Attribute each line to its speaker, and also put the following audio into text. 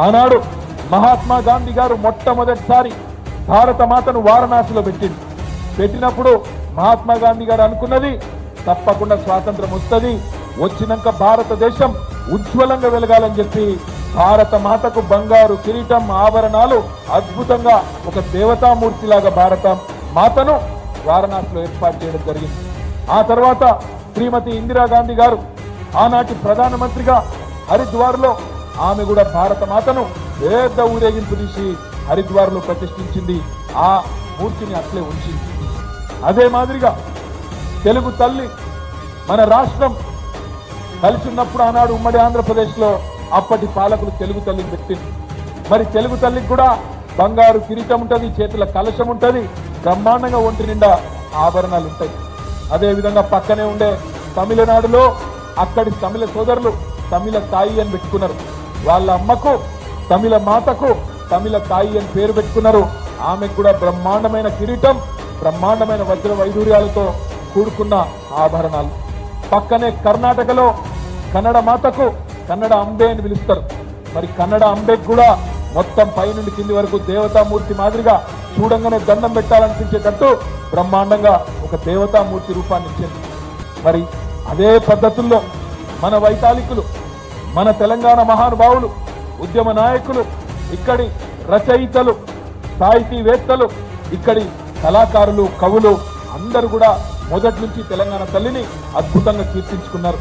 Speaker 1: ఆనాడు మహాత్మా గాంధీ గారు మొట్టమొదటిసారి భారత మాతను వారణాసిలో పెట్టినప్పుడు మహాత్మా గాంధీ గారు అనుకున్నది తప్పకుండా స్వాతంత్రం వస్తుంది, వచ్చినాక భారతదేశం ఉజ్వలంగా వెలగాలని చెప్పి భారత మాతకు బంగారు కిరీటం ఆభరణాలు అద్భుతంగా ఒక దేవతామూర్తిలాగా భారత మాతను వారణాసిలో ఏర్పాటు చేయడం జరిగింది. ఆ తర్వాత శ్రీమతి ఇందిరాగాంధీ గారు ఆనాటి ప్రధానమంత్రిగా హరిద్వార్లో ఆమె కూడా భారత మాతను పెద్ద ఊరేగింపు తీసి హరిద్వార్లో ప్రతిష్ఠించింది. ఆ మూర్తిని అట్లే ఉంచింది. అదే మాదిరిగా తెలుగు తల్లి మన రాష్ట్రం కలిసి ఉన్నప్పుడు ఆనాడు ఉమ్మడి ఆంధ్రప్రదేశ్లో అప్పటి పాలకులు తెలుగు తల్లిని పెట్టింది. మరి తెలుగు తల్లికి కూడా బంగారు కిరీటం ఉంటుంది, చేతుల కలశం ఉంటుంది, బ్రహ్మాండంగా ఒంటి నిండా ఆభరణాలు ఉంటాయి. అదేవిధంగా పక్కనే ఉండే తమిళనాడులో అక్కడి తమిళ సోదరులు తమిళ తాయి అని పెట్టుకున్నారు. వాళ్ళ అమ్మకు తమిళ మాతకు తమిళ తాయి అని పేరు పెట్టుకున్నారు. ఆమెకు కూడా బ్రహ్మాండమైన కిరీటం, బ్రహ్మాండమైన వజ్ర వైడూర్యాలతో కూడుకున్న ఆభరణాలు. పక్కనే కర్ణాటకలో కన్నడ మాతకు కన్నడ అంబే అని పిలుస్తారు. మరి కన్నడ అంబేకి కూడా మొత్తం పైనుండి కింది వరకు దేవతామూర్తి మాదిరిగా చూడంగానే దండం పెట్టాలనిపించేటట్టు బ్రహ్మాండంగా ఒక దేవతామూర్తి రూపాన్ని ఇచ్చింది. మరి అదే పద్ధతుల్లో మన వైతాళికులు, మన తెలంగాణ మహానుభావులు, ఉద్యమ నాయకులు, ఇక్కడి రచయితలు, సాహితీవేత్తలు, ఇక్కడి కళాకారులు, కవులు అందరూ కూడా మొదటి నుంచి తెలంగాణ తల్లిని అద్భుతంగా కీర్తించుకున్నారు.